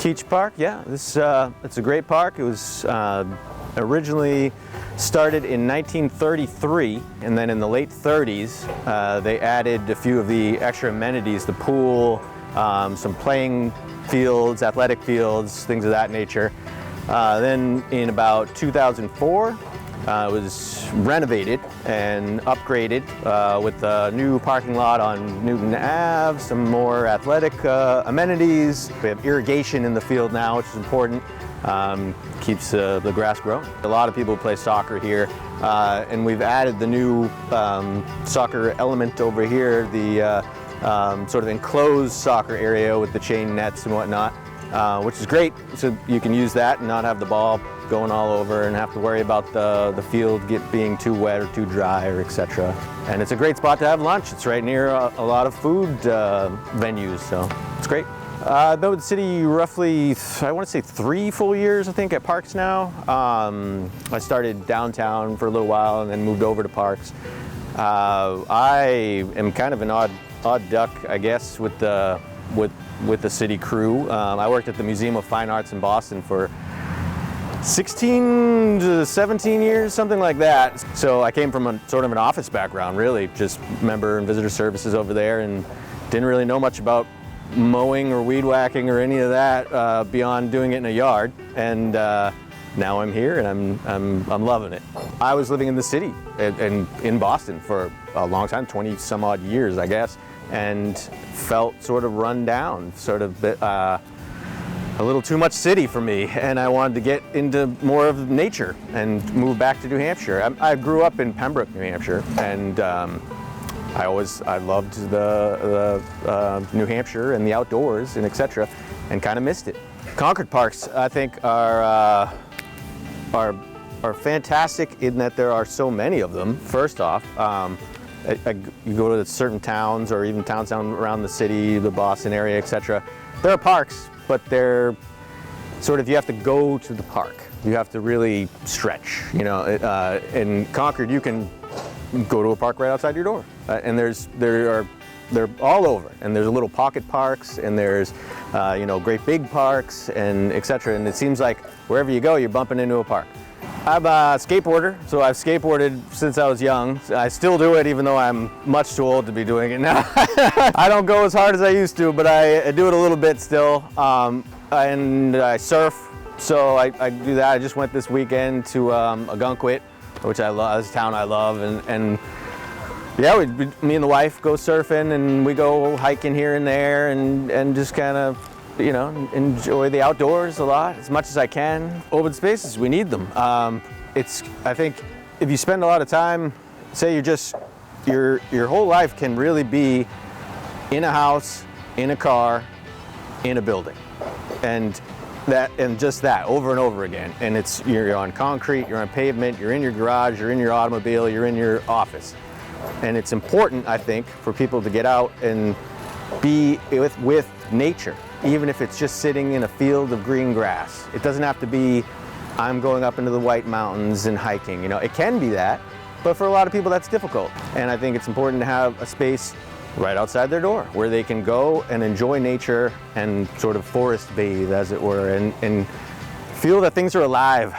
Keach Park, yeah, it's a great park. It was originally started in 1933, and then in the late 30s, they added a few of the extra amenities, the pool, some playing fields, athletic fields, things of that nature. Then in about 2004, it was renovated and upgraded with a new parking lot on Newton Ave, some more athletic amenities. We have irrigation in the field now, which is important. Keeps the grass growing. A lot of people play soccer here, and we've added the new soccer element over here, the sort of enclosed soccer area with the chain nets and whatnot, which is great. So you can use that and not have the ball going all over and have to worry about the field being too wet or too dry or etc. And it's a great spot to have lunch. It's right near a lot of food venues, so it's great. I've been with the city roughly, I want to say 3 full years, I think, at Parks now. I started downtown for a little while and then moved over to Parks. I am kind of an odd duck, I guess, with the city crew. I worked at the Museum of Fine Arts in Boston for 16 to 17 years, something like that. So I came from sort of an office background, really, just member and visitor services over there, and didn't really know much about mowing or weed whacking or any of that beyond doing it in a yard. And now I'm here and I'm loving it. I was living in the city and in Boston for a long time, 20 some odd years, I guess, and felt sort of run down, sort of a little too much city for me, and I wanted to get into more of nature and move back to New Hampshire. I grew up in Pembroke, New Hampshire, and I loved the New Hampshire and the outdoors and etc., and kind of missed it. Concord parks, I think, are fantastic in that there are so many of them. First off, you go to certain towns or even towns down around the city, the Boston area, etc. There are parks, but they're sort of, you have to go to the park. You have to really stretch, you know. In Concord, you can go to a park right outside your door, and they're all over. And there's little pocket parks, and there's great big parks, and etc. And it seems like wherever you go, you're bumping into a park. I'm a skateboarder, so I've skateboarded since I was young. I still do it, even though I'm much too old to be doing it now. I don't go as hard as I used to, but I do it a little bit still. And I surf, so I do that. I just went this weekend to Algonquin, which I love. It's a town I love, and yeah, me and the wife go surfing, and we go hiking here and there, and just kind of, enjoy the outdoors a lot, as much as I can. Open spaces, we need them. I think if you spend a lot of time, say your whole life can really be in a house, in a car, in a building. And just that over and over again. And you're on concrete, you're on pavement, you're in your garage, you're in your automobile, you're in your office. And it's important, I think, for people to get out and be with nature, even if it's just sitting in a field of green grass. It doesn't have to be, I'm going up into the White Mountains and hiking. It can be that, but for a lot of people that's difficult. And I think it's important to have a space right outside their door where they can go and enjoy nature and sort of forest bathe, as it were, and feel that things are alive.